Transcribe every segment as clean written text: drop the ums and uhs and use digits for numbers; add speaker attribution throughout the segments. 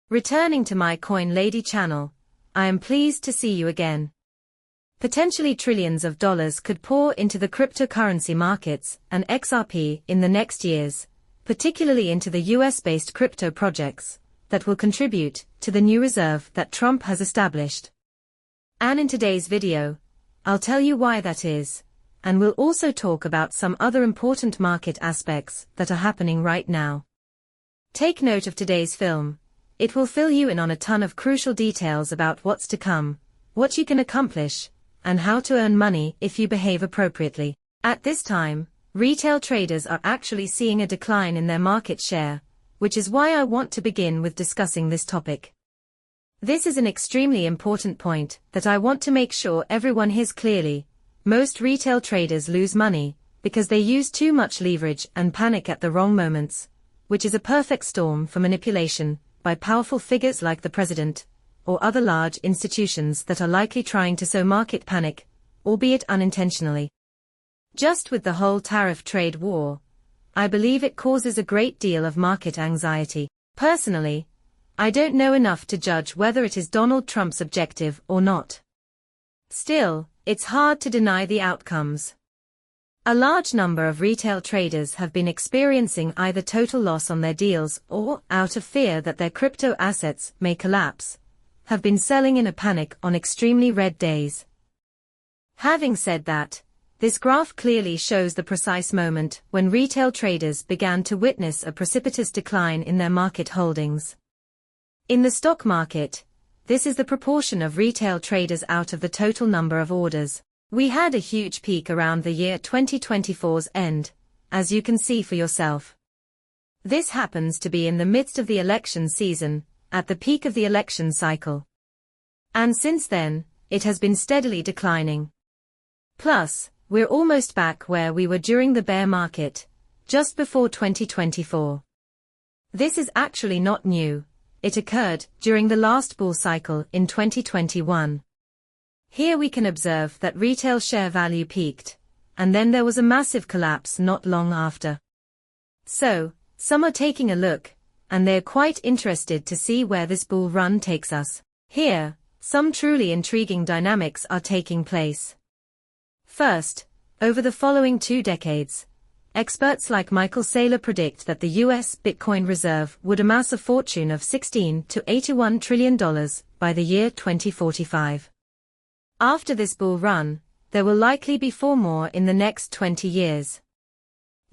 Speaker 1: Returning to my Coin Lady channel, I am pleased to see you again. Potentially trillions of dollars could pour into the cryptocurrency markets and XRP in the next years, particularly into the US-based crypto projects that will contribute to the new reserve that Trump has established. And in today's video, I'll tell you why that is, and we'll also talk about some other important market aspects that are happening right now. Take note of today's film. It will fill you in on a ton of crucial details about what's to come, what you can accomplish, and how to earn money if you behave appropriately. At this time, retail traders are actually seeing a decline in their market share, which is why I want to begin with discussing this topic. This is an extremely important point that I want to make sure everyone hears clearly. Most retail traders lose money because they use too much leverage and panic at the wrong moments, which is a perfect storm for manipulation by powerful figures like the president, or other large institutions that are likely trying to sow market panic, albeit unintentionally. Just with the whole tariff trade war, I believe it causes a great deal of market anxiety. Personally, I don't know enough to judge whether it is Donald Trump's objective or not. Still, it's hard to deny the outcomes. A large number of retail traders have been experiencing either total loss on their deals or, out of fear that their crypto assets may collapse, have been selling in a panic on extremely red days. Having said that, this graph clearly shows the precise moment when retail traders began to witness a precipitous decline in their market holdings. In the stock market, this is the proportion of retail traders out of the total number of orders. We had a huge peak around the year 2024's end, as you can see for yourself. This happens to be in the midst of the election season, at the peak of the election cycle. And since then, it has been steadily declining. Plus, we're almost back where we were during the bear market, just before 2024. This is actually not new. It occurred during the last bull cycle in 2021. Here we can observe that retail share value peaked, and then there was a massive collapse not long after. So, some are taking a look, and they're quite interested to see where this bull run takes us. Here, some truly intriguing dynamics are taking place. First, over the following 2 decades, experts like Michael Saylor predict that the US Bitcoin reserve would amass a fortune of $16 to $81 trillion by the year 2045. After this bull run, there will likely be 4 more in the next 20 years.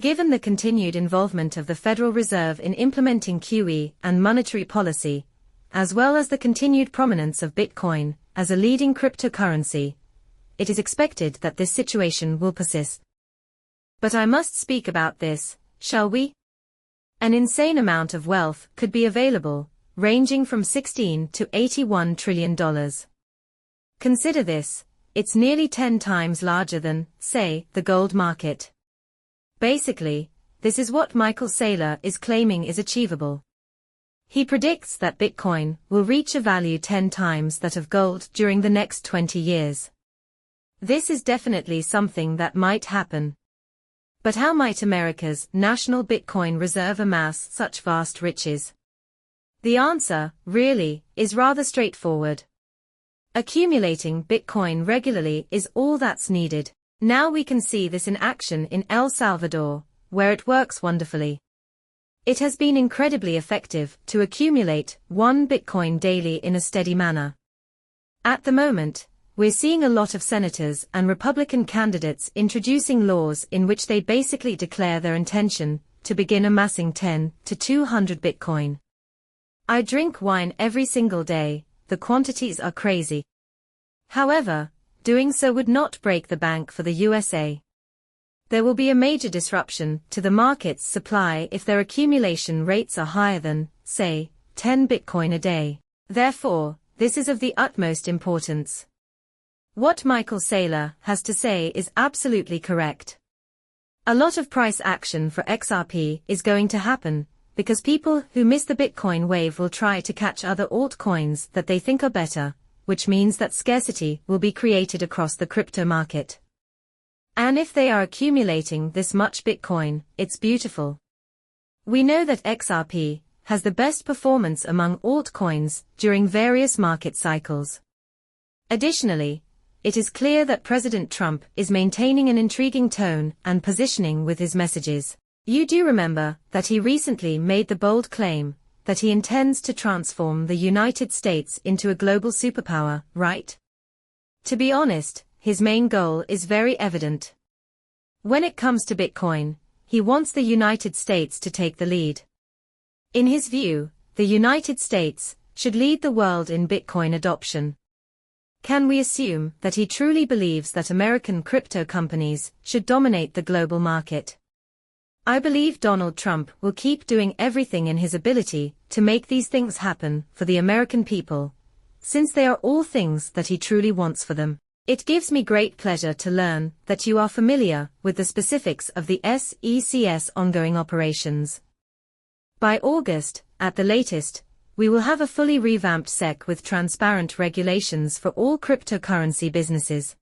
Speaker 1: Given the continued involvement of the Federal Reserve in implementing QE and monetary policy, as well as the continued prominence of Bitcoin as a leading cryptocurrency, it is expected that this situation will persist. But I must speak about this, shall we? An insane amount of wealth could be available, ranging from $16 to $81 trillion. Consider this, it's nearly 10 times larger than, say, the gold market. Basically, this is what Michael Saylor is claiming is achievable. He predicts that Bitcoin will reach a value 10 times that of gold during the next 20 years. This is definitely something that might happen. But how might America's national Bitcoin reserve amass such vast riches? The answer, really, is rather straightforward. Accumulating Bitcoin regularly is all that's needed. Now we can see this in action in El Salvador, where it works wonderfully. It has been incredibly effective to accumulate 1 Bitcoin daily in a steady manner. At the moment, we're seeing a lot of senators and Republican candidates introducing laws in which they basically declare their intention to begin amassing 10 to 200 Bitcoin. I drink wine every single day. The quantities are crazy. However, doing so would not break the bank for the USA. There will be a major disruption to the market's supply if their accumulation rates are higher than, say, 10 Bitcoin a day. Therefore, this is of the utmost importance. What Michael Saylor has to say is absolutely correct. A lot of price action for XRP is going to happen, because people who miss the Bitcoin wave will try to catch other altcoins that they think are better, which means that scarcity will be created across the crypto market. And if they are accumulating this much Bitcoin, it's beautiful. We know that XRP has the best performance among altcoins during various market cycles. Additionally, it is clear that President Trump is maintaining an intriguing tone and positioning with his messages. You do remember that he recently made the bold claim that he intends to transform the United States into a global superpower, right? To be honest, his main goal is very evident. When it comes to Bitcoin, he wants the United States to take the lead. In his view, the United States should lead the world in Bitcoin adoption. Can we assume that he truly believes that American crypto companies should dominate the global market? I believe Donald Trump will keep doing everything in his ability to make these things happen for the American people, since they are all things that he truly wants for them. It gives me great pleasure to learn that you are familiar with the specifics of the SEC's ongoing operations. By August, at the latest, we will have a fully revamped SEC with transparent regulations for all cryptocurrency businesses.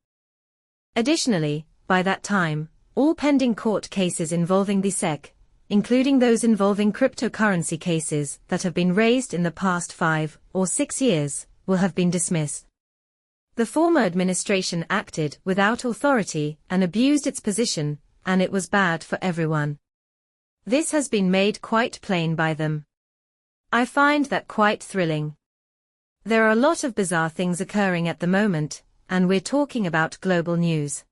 Speaker 1: Additionally, by that time, all pending court cases involving the SEC, including those involving cryptocurrency cases that have been raised in the past 5 or 6 years, will have been dismissed. The former administration acted without authority and abused its position, and it was bad for everyone. This has been made quite plain by them. I find that quite thrilling. There are a lot of bizarre things occurring at the moment, and we're talking about global news.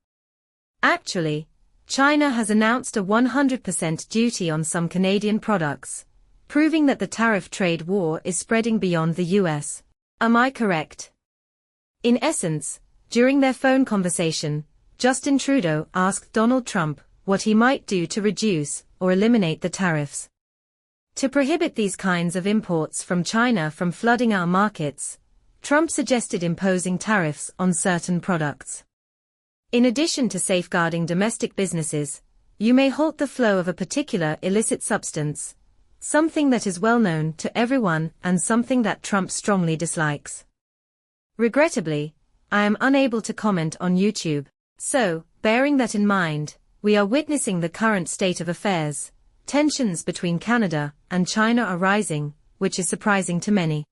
Speaker 1: Actually, China has announced a 100% duty on some Canadian products, proving that the tariff trade war is spreading beyond the US. Am I correct? In essence, during their phone conversation, Justin Trudeau asked Donald Trump what he might do to reduce or eliminate the tariffs. To prohibit these kinds of imports from China from flooding our markets, Trump suggested imposing tariffs on certain products. In addition to safeguarding domestic businesses, you may halt the flow of a particular illicit substance, something that is well known to everyone and something that Trump strongly dislikes. Regrettably, I am unable to comment on YouTube, so, bearing that in mind, we are witnessing the current state of affairs. Tensions between Canada and China are rising, which is surprising to many.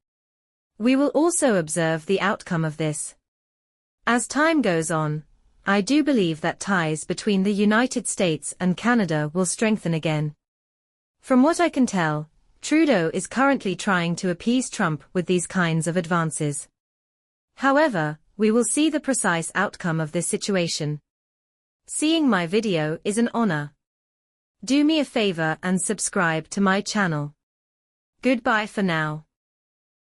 Speaker 1: We will also observe the outcome of this. As time goes on, I do believe that ties between the United States and Canada will strengthen again. From what I can tell, Trudeau is currently trying to appease Trump with these kinds of advances. However, we will see the precise outcome of this situation. Seeing my video is an honor. Do me a favor and subscribe to my channel. Goodbye for now.